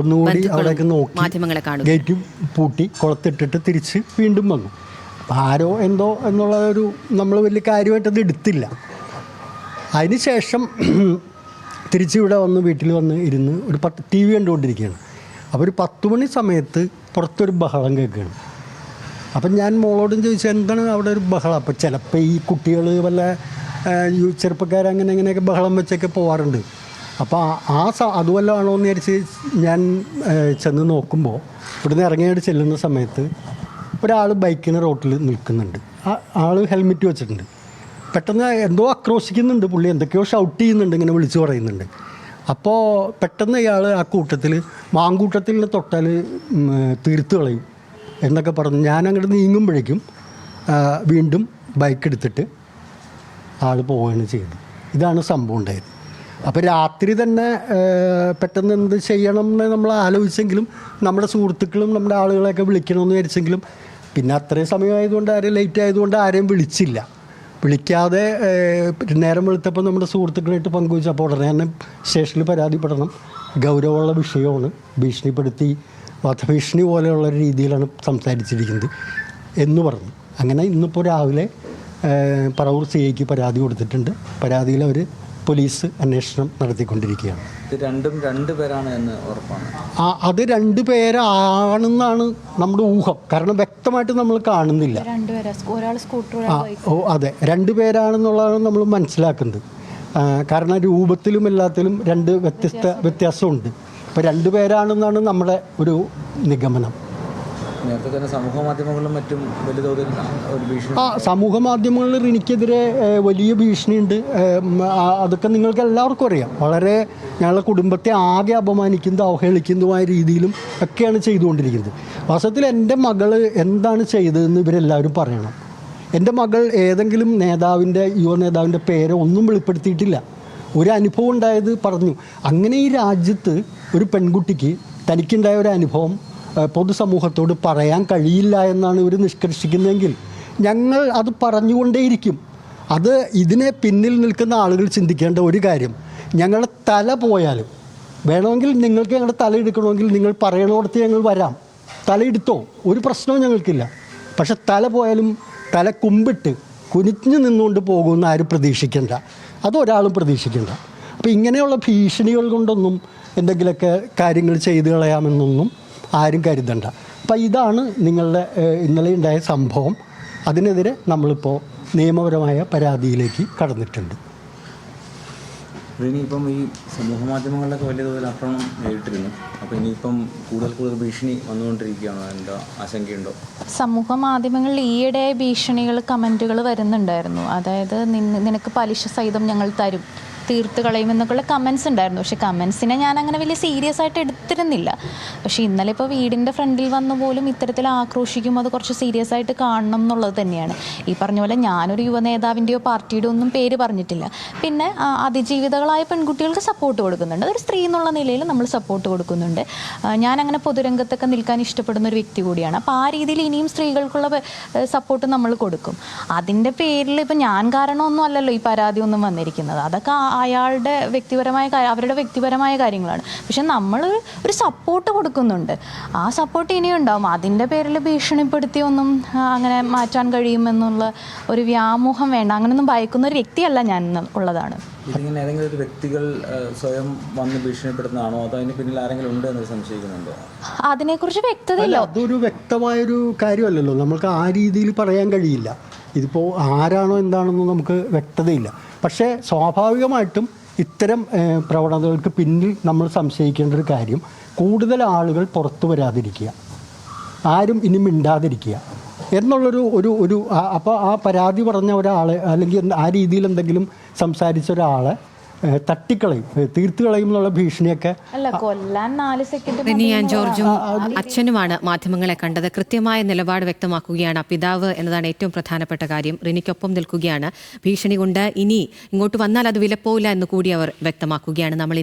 ഒന്നുകൂടി അവിടേക്ക് നോക്കി ഗേറ്റ് പൂട്ടി കുളത്തിട്ടിട്ട് തിരിച്ച് വീണ്ടും വന്നു. അപ്പം ആരോ എന്തോ എന്നുള്ള ഒരു നമ്മൾ വലിയ കാര്യമായിട്ടത് എടുത്തില്ല. അതിന് ശേഷം തിരിച്ചിവിടെ വന്ന് വീട്ടിൽ വന്ന് ഇരുന്ന് ഒരു ടി വി കണ്ടുകൊണ്ടിരിക്കുകയാണ്. അപ്പോൾ ഒരു 10 മണി സമയത്ത് പുറത്തൊരു ബഹളം കേൾക്കുകയാണ്. അപ്പം ഞാൻ മോളോടും ചോദിച്ചാൽ എന്താണ് അവിടെ ഒരു ബഹളം. അപ്പോൾ ചിലപ്പോൾ ഈ കുട്ടികൾ വല്ല ചെറുപ്പക്കാരങ്ങനെ അങ്ങനെയൊക്കെ ബഹളം വെച്ചൊക്കെ പോകാറുണ്ട്. അപ്പോൾ അതുവല്ല ആണോ എന്ന് വിചാരിച്ച് ഞാൻ ചെന്ന് നോക്കുമ്പോൾ ഇവിടുന്ന് ഇറങ്ങിയായിട്ട് ചെല്ലുന്ന സമയത്ത് ഒരാൾ ബൈക്കിന് റോട്ടിൽ നിൽക്കുന്നുണ്ട്. ആൾ ഹെൽമെറ്റ് വെച്ചിട്ടുണ്ട്. പെട്ടെന്ന് എന്തോ ആക്രോശിക്കുന്നുണ്ട്. പുള്ളി എന്തൊക്കെയോ ഷൗട്ട് ചെയ്യുന്നുണ്ട്, ഇങ്ങനെ വിളിച്ചു പറയുന്നുണ്ട്. അപ്പോൾ പെട്ടെന്ന് ഇയാൾ ആ കൂട്ടത്തിൽ മാങ്കൂട്ടത്തിൽ തൊട്ടാൽ തീർത്ത് കളയും എന്നൊക്കെ പറഞ്ഞു. ഞാൻ അങ്ങോട്ട് നീങ്ങുമ്പോഴേക്കും വീണ്ടും ബൈക്ക് എടുത്തിട്ട് ആൾ പോവുകയാണ് ചെയ്തത്. ഇതാണ് സംഭവം ഉണ്ടായത്. അപ്പോൾ രാത്രി തന്നെ പെട്ടെന്ന് എന്ത് ചെയ്യണം എന്ന് നമ്മൾ ആലോചിച്ചെങ്കിലും നമ്മുടെ സുഹൃത്തുക്കളും നമ്മുടെ ആളുകളെയൊക്കെ വിളിക്കണമെന്ന് വിചാരിച്ചെങ്കിലും പിന്നെ അത്രയും സമയമായതുകൊണ്ട് ആരെയും ലേറ്റ് ആയതുകൊണ്ട് ആരെയും വിളിച്ചില്ല. വിളിക്കാതെ നേരം വെളുത്തപ്പോൾ നമ്മുടെ സുഹൃത്തുക്കളായിട്ട് പങ്കുവച്ചപ്പോൾ ഉടനെ തന്നെ സ്റ്റേഷനിൽ പരാതിപ്പെടണം, ഗൗരവമുള്ള വിഷയമാണ്, ഭീഷണിപ്പെടുത്തി വധഭീഷണി പോലെയുള്ള രീതിയിലാണ് സംസാരിച്ചിരിക്കുന്നത് എന്ന് പറഞ്ഞു. അങ്ങനെ ഇന്നിപ്പോൾ രാവിലെ പറവൂർ CIക്ക് പരാതി കൊടുത്തിട്ടുണ്ട്. പരാതിയിൽ അവർ പോലീസ് അന്വേഷണം നടത്തിക്കൊണ്ടിരിക്കുകയാണ്. രണ്ട് പേരാണ് എന്ന് ഉറപ്പാണ്. അത് 2 പേരാണെന്നാണ് നമ്മുടെ ഊഹം. കാരണം വ്യക്തമായിട്ട് നമ്മൾ കാണുന്നില്ല. അതെ, 2 പേരാണെന്നുള്ളതാണ് നമ്മൾ മനസ്സിലാക്കുന്നത്. കാരണം രൂപത്തിലും എല്ലാത്തിലും 2 വ്യത്യാസമുണ്ട്. അപ്പോൾ 2 പേരാണെന്നാണ് നമ്മുടെ ഒരു നിഗമനം. നേരത്തെ തന്നെ സമൂഹ മാധ്യമങ്ങളിലും മറ്റും വലിയ തോതിൽ ഒരു ഭീഷണി. സമൂഹ മാധ്യമങ്ങളിൽ എനിക്കെതിരെ വലിയ ഭീഷണിയുണ്ട്. അതൊക്കെ നിങ്ങൾക്ക് എല്ലാവർക്കും അറിയാം. വളരെ ഞങ്ങളുടെ കുടുംബത്തെ ആകെ അപമാനിക്കുന്നതും അവഹേളിക്കുന്നതുമായ രീതിയിലും ഒക്കെയാണ് ചെയ്തുകൊണ്ടിരിക്കുന്നത്. വാസ്തവത്തിൽ എൻ്റെ മകൾ എന്താണ് ചെയ്തതെന്ന് ഇവരെല്ലാവരും പറയണം. എൻ്റെ മകൾ ഏതെങ്കിലും യുവ നേതാവിൻ്റെ പേര് ഒന്നും വെളിപ്പെടുത്തിയിട്ടില്ല. ഒരു അനുഭവം ഉണ്ടായത് പറഞ്ഞു. അങ്ങനെ ഈ രാജ്യത്ത് ഒരു പെൺകുട്ടിക്ക് തനിക്കുണ്ടായ ഒരു അനുഭവം പൊതുസമൂഹത്തോട് പറയാൻ കഴിയില്ല എന്നാണ് ഇവർ നിഷ്കർഷിക്കുന്നതെങ്കിൽ ഞങ്ങൾ അത് പറഞ്ഞുകൊണ്ടേയിരിക്കും. ഇതിനെ പിന്നിൽ നിൽക്കുന്ന ആളുകൾ ചിന്തിക്കേണ്ട ഒരു കാര്യം, ഞങ്ങളുടെ തല പോയാലും വേണമെങ്കിൽ നിങ്ങൾക്ക് ഞങ്ങളുടെ തല എടുക്കണമെങ്കിൽ നിങ്ങൾ പറയണോടത്ത് ഞങ്ങൾ വരാം, തലയെടുത്തോ, ഒരു പ്രശ്നവും ഞങ്ങൾക്കില്ല. പക്ഷെ തല പോയാലും തല കുമ്പിട്ട് കുനിഞ്ഞു നിന്നുകൊണ്ട് പോകുമെന്ന് ആരും പ്രതീക്ഷിക്കേണ്ട, അതൊരാളും പ്രതീക്ഷിക്കേണ്ട. അപ്പോൾ ഇങ്ങനെയുള്ള ഭീഷണികൾ കൊണ്ടൊന്നും എന്തെങ്കിലുമൊക്കെ കാര്യങ്ങൾ ചെയ്തു കളയാമെന്നൊന്നും ആരും കരുതണ്ട. അപ്പം ഇതാണ് നിങ്ങളുടെ ഇന്നലെ ഉണ്ടായ സംഭവം. അതിനെതിരെ നമ്മളിപ്പോൾ നിയമപരമായ പരാതിയിലേക്ക് കടന്നിട്ടുണ്ട്. ഇനിയിപ്പം ഈ സമൂഹ മാധ്യമങ്ങളിലൊക്കെ വലിയ തോതിൽ ആക്രമണം നേരിട്ടിരുന്നു. അപ്പോൾ ഇനിയിപ്പം കൂടുതൽ ഭീഷണി വന്നുകൊണ്ടിരിക്കുകയാണോ? എന്താ ആശങ്കയുണ്ടോ? സമൂഹ മാധ്യമങ്ങളിൽ ഈയിടെ ഭീഷണികൾ, കമൻറ്റുകൾ വരുന്നുണ്ടായിരുന്നു. അതായത് നിനക്ക് പലിശ സഹിതം ഞങ്ങൾ തരും, തീർത്ത് കളയുമെന്നൊക്കെയുള്ള കമൻസ് ഉണ്ടായിരുന്നു. പക്ഷേ കമൻസിനെ ഞാൻ അങ്ങനെ വലിയ സീരിയസ് ആയിട്ട് എടുത്തിരുന്നില്ല. പക്ഷേ ഇന്നലെ ഇപ്പോൾ വീടിൻ്റെ ഫ്രണ്ടിൽ വന്നു പോലും ഇത്തരത്തിൽ ആക്രോശിക്കുമ്പോൾ അത് കുറച്ച് സീരിയസ് ആയിട്ട് കാണണം എന്നുള്ളത് തന്നെയാണ്. ഈ പറഞ്ഞ പോലെ ഞാനൊരു യുവ നേതാവിൻ്റെയോ പാർട്ടിയുടെ ഒന്നും പേര് പറഞ്ഞിട്ടില്ല. പിന്നെ അതിജീവിതകളായ പെൺകുട്ടികൾക്ക് സപ്പോർട്ട് കൊടുക്കുന്നുണ്ട്. അതൊരു സ്ത്രീ എന്നുള്ള നിലയിൽ നമ്മൾ സപ്പോർട്ട് കൊടുക്കുന്നുണ്ട്. ഞാനങ്ങനെ പൊതുരംഗത്തൊക്കെ നിൽക്കാൻ ഇഷ്ടപ്പെടുന്ന ഒരു വ്യക്തി കൂടിയാണ്. അപ്പോൾ ആ രീതിയിൽ ഇനിയും സ്ത്രീകൾക്കുള്ള സപ്പോർട്ട് നമ്മൾ കൊടുക്കും. അതിൻ്റെ പേരിൽ ഇപ്പം ഞാൻ കാരണമൊന്നും അല്ലല്ലോ ഈ പരാതി ഒന്നും വന്നിരിക്കുന്നത്. അതൊക്കെ അയാളുടെ അവരുടെ വ്യക്തിപരമായ കാര്യങ്ങളാണ്. പക്ഷെ നമ്മൾ ഒരു സപ്പോർട്ട് കൊടുക്കുന്നുണ്ട്. ആ സപ്പോർട്ട് ഇനിയും ഉണ്ടാവും. അതിൻ്റെ പേരിൽ ഭീഷണിപ്പെടുത്തിയൊന്നും അങ്ങനെ മാറ്റാൻ കഴിയുമെന്നുള്ള ഒരു വ്യാമോഹം വേണ്ട. അങ്ങനെയൊന്നും ഭയക്കുന്ന ഒരു വ്യക്തിയല്ല ഞാൻ ഉള്ളതാണ്. ഇതിങ്ങനെ ഏതെങ്കിലും ഒരു വ്യക്തികൾ സ്വയം വന്ന് ഭീഷണിപ്പെടുത്തുന്നതാണോ, അതോ അതിന് പിന്നിൽ ആരെങ്കിലും ഉണ്ട് എന്ന് സംശയിക്കുന്നുണ്ടോ? അതിനെക്കുറിച്ച് വ്യക്തതയില്ല. അതൊരു വ്യക്തമായൊരു കാര്യമല്ലല്ലോ, നമുക്ക് ആ രീതിയിൽ പറയാൻ കഴിയില്ല. ഇതിപ്പോൾ ആരാണോ എന്താണെന്നോ നമുക്ക് വ്യക്തതയില്ല. പക്ഷേ സ്വാഭാവികമായിട്ടും ഇത്തരം പ്രവണതകൾക്ക് പിന്നിൽ നമ്മൾ സംശയിക്കേണ്ട ഒരു കാര്യം, കൂടുതൽ ആളുകൾ പുറത്തു വരാതിരിക്കുക, ആരും ഇനി മിണ്ടാതിരിക്കുക എന്നുള്ളൊരു അപ്പോൾ ആ പരാതി പറഞ്ഞ ഒരാൾ അല്ലെങ്കിൽ ആ രീതിയിൽ എന്തെങ്കിലും സംസാരിച്ച ഒരാളെ തട്ടിക്കളയും, തീർത്തു കളയും എന്നുള്ള ഭീഷണിയൊക്കെ. റിനി ആൻ ജോർജും അച്ഛനുമാണ് മാധ്യമങ്ങളെ കണ്ടത്. കൃത്യമായ നിലപാട് വ്യക്തമാക്കുകയാണ് പിതാവ് എന്നതാണ് ഏറ്റവും പ്രധാനപ്പെട്ട കാര്യം. റിനിക്കൊപ്പം നിൽക്കുകയാണ്. ഭീഷണി കൊണ്ട് ഇനി ഇങ്ങോട്ട് വന്നാൽ അത് വിലപ്പോവില്ല എന്ന് കൂടി അവർ വ്യക്തമാക്കുകയാണ്. നമ്മൾ